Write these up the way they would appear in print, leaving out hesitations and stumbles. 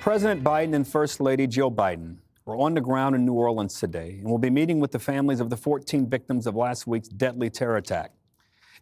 President Biden and First Lady Jill Biden were on the ground in New Orleans today and will be meeting with the families of the 14 victims of last week's deadly terror attack.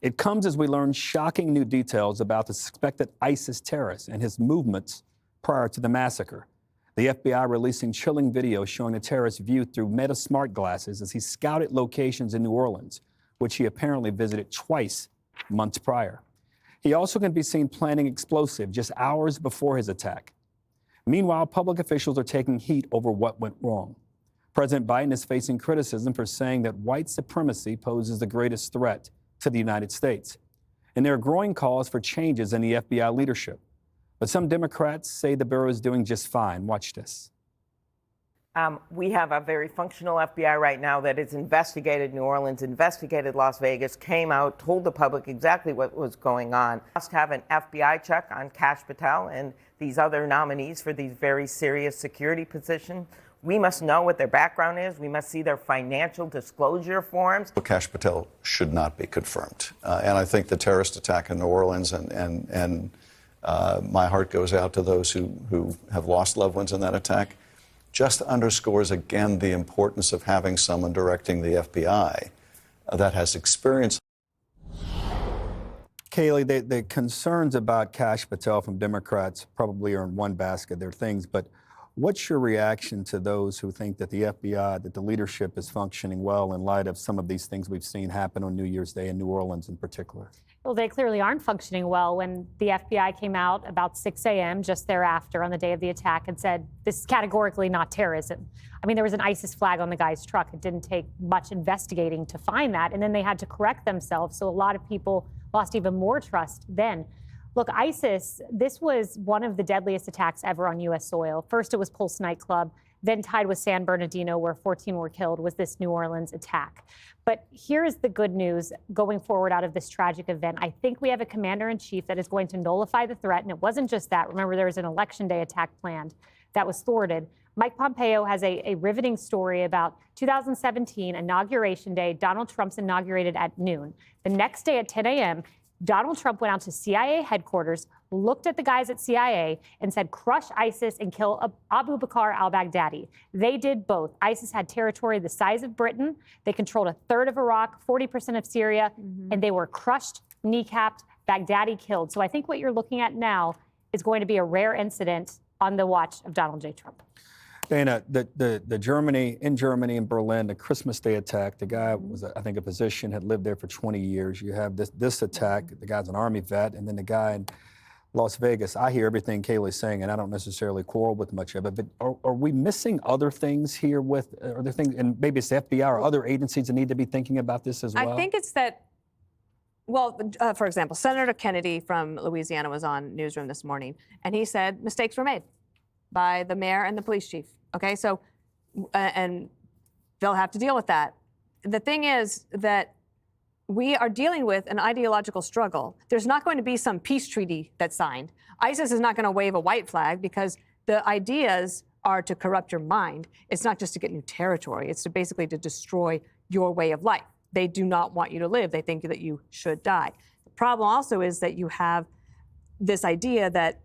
It comes as we learn shocking new details about the suspected ISIS terrorist and his movements prior to the massacre. The FBI releasing chilling video showing the terrorist viewed through Meta smart glasses as he scouted locations in New Orleans, which he apparently visited twice months prior. He also can be seen planting explosives just hours before his attack. Meanwhile, public officials are taking heat over what went wrong. President Biden is facing criticism for saying that white supremacy poses the greatest threat to the United States. And there are growing calls for changes in the FBI leadership. But some Democrats say the bureau is doing just fine. Watch this. We have a very functional FBI right now that has investigated New Orleans, investigated Las Vegas, came out, told the public exactly what was going on. We must have an FBI check on Kash Patel and these other nominees for these very serious security positions. We must know what their background is. We must see their financial disclosure forms. Kash Patel should not be confirmed. And I think the terrorist attack in New Orleans and my heart goes out to those who have lost loved ones in that attack. Just underscores again the importance of having someone directing the FBI that has experience. Kayleigh, the concerns about Kash Patel from Democrats probably are in one basket. There are things, but what's your reaction to those who think that the FBI, that the leadership is functioning well in light of some of these things we've seen happen on New Year's Day in New Orleans in particular? Well, they clearly aren't functioning well. When the FBI came out about 6 a.m. just thereafter on the day of the attack and said, this is categorically not terrorism. I mean, there was an ISIS flag on the guy's truck. It didn't take much investigating to find that. And then they had to correct themselves. So a lot of people lost even more trust then. Look, ISIS, this was one of the deadliest attacks ever on U.S. soil. First, it was Pulse nightclub, then tied with San Bernardino, where 14 were killed, was this New Orleans attack. But here's the good news going forward out of this tragic event. I think we have a commander-in-chief that is going to nullify the threat. And it wasn't just that. Remember, there was an election day attack planned that was thwarted. Mike Pompeo has a riveting story about 2017, Inauguration Day. Donald Trump's inaugurated at noon. The next day at 10 a.m., Donald Trump went out to CIA headquarters, looked at the guys at CIA and said, crush ISIS and kill Abu Bakr al-Baghdadi. They did both. ISIS had territory the size of Britain. They controlled a third of Iraq, 40% of Syria, and they were crushed, kneecapped, Baghdadi killed. So I think what you're looking at now is going to be a rare incident on the watch of Donald J. Trump. Dana, in Germany, in Berlin, the Christmas Day attack, the guy was, I think, a physician, had lived there for 20 years. You have this attack, the guy's an Army vet, and then the guy in Las Vegas. I hear everything Kayleigh's saying, and I don't necessarily quarrel with much of it, but are we missing other things here with other things, and maybe it's the FBI or other agencies that need to be thinking about this as well? I think it's that, well, for example, Senator Kennedy from Louisiana was on Newsroom this morning, and he said mistakes were made by the mayor and the police chief. Okay, so, and they'll have to deal with that. The thing is that we are dealing with an ideological struggle. There's not going to be some peace treaty that's signed. ISIS is not going to wave a white flag because the ideas are to corrupt your mind. It's not just to get new territory. It's to basically to destroy your way of life. They do not want you to live. They think that you should die. The problem also is that you have this idea that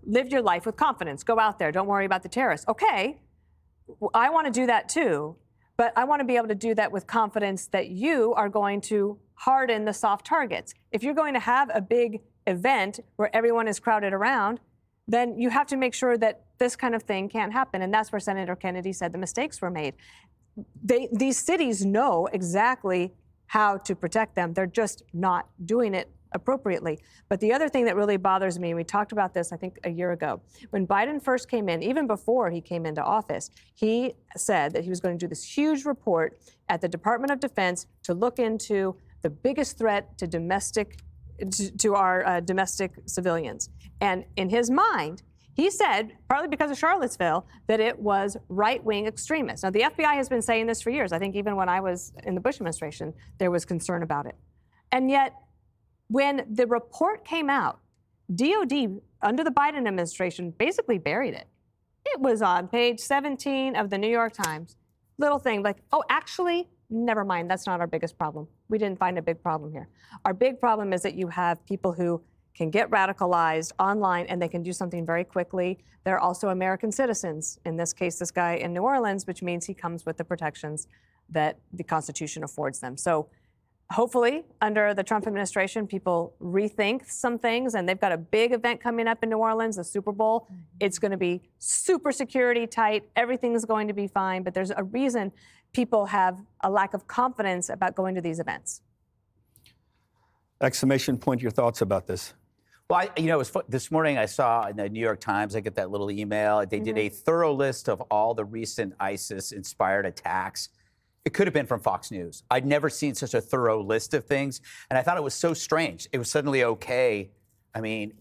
live your life with confidence. Go out there. Don't worry about the terrorists. Okay, I want to do that too, but I want to be able to do that with confidence that you are going to harden the soft targets. If you're going to have a big event where everyone is crowded around, then you have to make sure that this kind of thing can't happen. And that's where Senator Kennedy said the mistakes were made. These cities know exactly how to protect them. They're just not doing it appropriately. But the other thing that really bothers me, and we talked about this, I think, a year ago, when Biden first came in, even before he came into office, he said that he was going to do this huge report at the Department of Defense to look into the biggest threat to our domestic civilians. And in his mind, he said, partly because of Charlottesville, that it was right-wing extremists. Now, the FBI has been saying this for years. I think even when I was in the Bush administration, there was concern about it. And yet, when the report came out, DOD, under the Biden administration, basically buried it. It was on page 17 of the New York Times. Little thing like, oh, actually, never mind. That's not our biggest problem. We didn't find a big problem here. Our big problem is that you have people who can get radicalized online and they can do something very quickly. They're also American citizens. In this case, this guy in New Orleans, which means he comes with the protections that the Constitution affords them. So hopefully, under the Trump administration, people rethink some things, and they've got a big event coming up in New Orleans, the Super Bowl. It's going to be super security tight. Everything's going to be fine, but there's a reason people have a lack of confidence about going to these events. Exclamation point, your thoughts about this? Well, it was this morning I saw in the New York Times, I get that little email. They did a thorough list of all the recent ISIS-inspired attacks. It could have been from Fox News. I'd never seen such a thorough list of things, and I thought it was so strange. It was suddenly okay. I mean,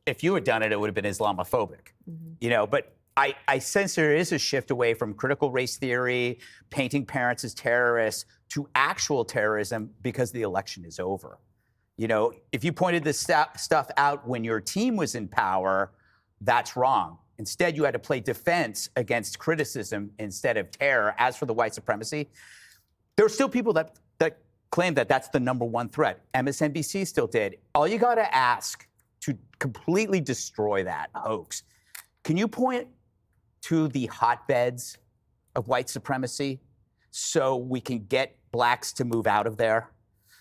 if you had done it, it would have been Islamophobic, But I sense there is a shift away from critical race theory, painting parents as terrorists, to actual terrorism because the election is over. If you pointed this stuff out when your team was in power, that's wrong. Instead, you had to play defense against criticism instead of terror. As for the white supremacy, there are still people that claim that that's the number one threat. MSNBC still did. All you got to ask to completely destroy that hoax, can you point to the hotbeds of white supremacy so we can get blacks to move out of there?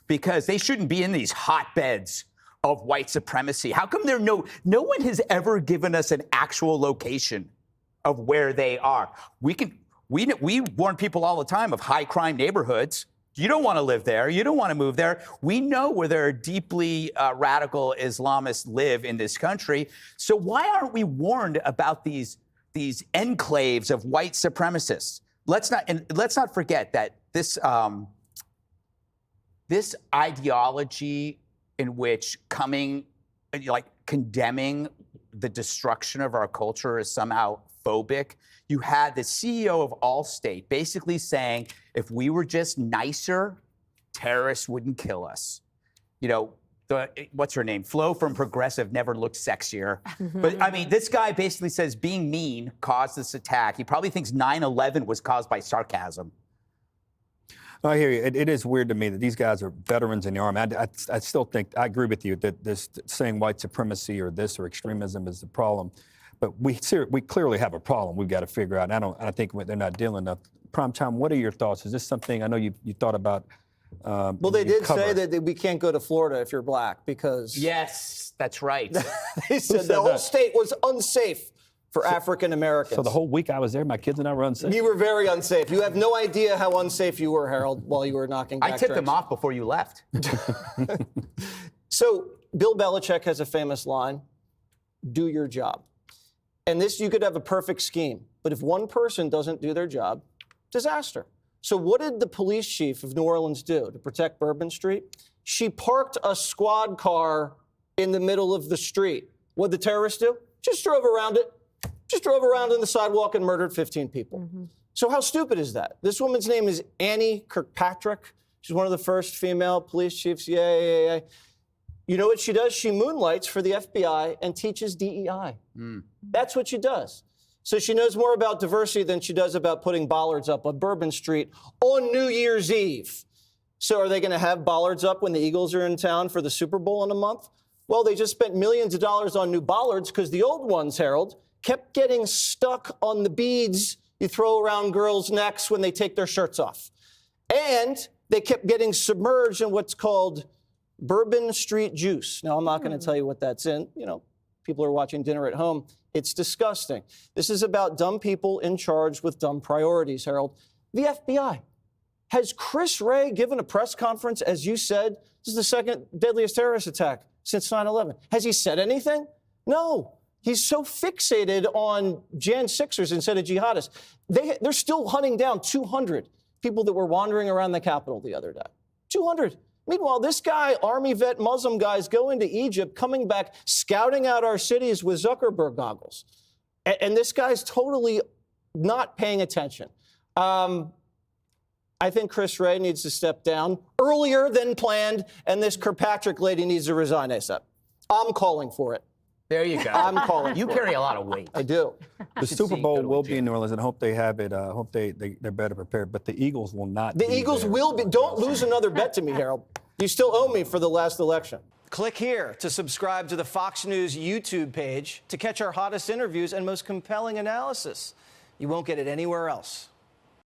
Because they shouldn't be in these hotbeds of white supremacy. How come no one has ever given us an actual location of where they are? We warn people all the time of high crime neighborhoods. You don't want to live there. You don't want to move there. We know where there are deeply radical Islamists live in this country. So why aren't we warned about these enclaves of white supremacists? Let's not forget that this ideology in which condemning the destruction of our culture is somehow phobic. You had the CEO of Allstate basically saying, if we were just nicer, terrorists wouldn't kill us. What's her name? Flo from Progressive never looked sexier. But I mean, this guy basically says being mean caused this attack. He probably thinks 9/11 was caused by sarcasm. I hear you. It is weird to me that these guys are veterans in the Army. I still think, I agree with you that this saying white supremacy or this or extremism is the problem. But we clearly have a problem we've got to figure out. And I think they're not dealing enough. Primetime, what are your thoughts? Is this something, I know you thought about? Well, they did say that we can't go to Florida if you're black because... Yes, that's right. They said the whole state was unsafe for African Americans. So the whole week I was there, my kids and I were unsafe. You were very unsafe. You have no idea how unsafe you were, Harold, while you were knocking back I tipped tricks. them off before you left. So Bill Belichick has a famous line, do your job. And this, you could have a perfect scheme. But if one person doesn't do their job, disaster. So what did the police chief of New Orleans do to protect Bourbon Street? She parked a squad car in the middle of the street. What'd the terrorists do? Just drove around it. Just drove around on the sidewalk and murdered 15 people. So how stupid is that? This woman's name is Annie Kirkpatrick. She's one of the first female police chiefs. Yeah. You know what she does? She moonlights for the FBI and teaches DEI. That's what she does. So she knows more about diversity than she does about putting bollards up on Bourbon Street on New Year's Eve. So are they going to have bollards up when the Eagles are in town for the Super Bowl in a month? Well, they just spent millions of dollars on new bollards because the old ones, Harold, kept getting stuck on the beads you throw around girls' necks when they take their shirts off. And they kept getting submerged in what's called Bourbon Street juice. Now, I'm not going to tell you what that's in. People are watching dinner at home. It's disgusting. This is about dumb people in charge with dumb priorities, Harold. The FBI. Has Chris Wray given a press conference, as you said, this is the second deadliest terrorist attack since 9/11. Has he said anything? No. He's so fixated on Jan 6ers instead of jihadists. They're still hunting down 200 people that were wandering around the Capitol the other day. 200. Meanwhile, this guy, Army vet Muslim guy, is going to Egypt, coming back, scouting out our cities with Zuckerberg goggles. And this guy's totally not paying attention. I think Chris Wray needs to step down earlier than planned, and this Kirkpatrick lady needs to resign ASAP. I'm calling for it. There you go. I'm calling. You carry a lot of weight. I do. The Super Bowl will be in New Orleans, and I hope they have it. I hope they're better prepared. But the Eagles will not. The Eagles will be. Don't lose another bet to me, Harold. You still owe me for the last election. Click here to subscribe to the Fox News YouTube page to catch our hottest interviews and most compelling analysis. You won't get it anywhere else.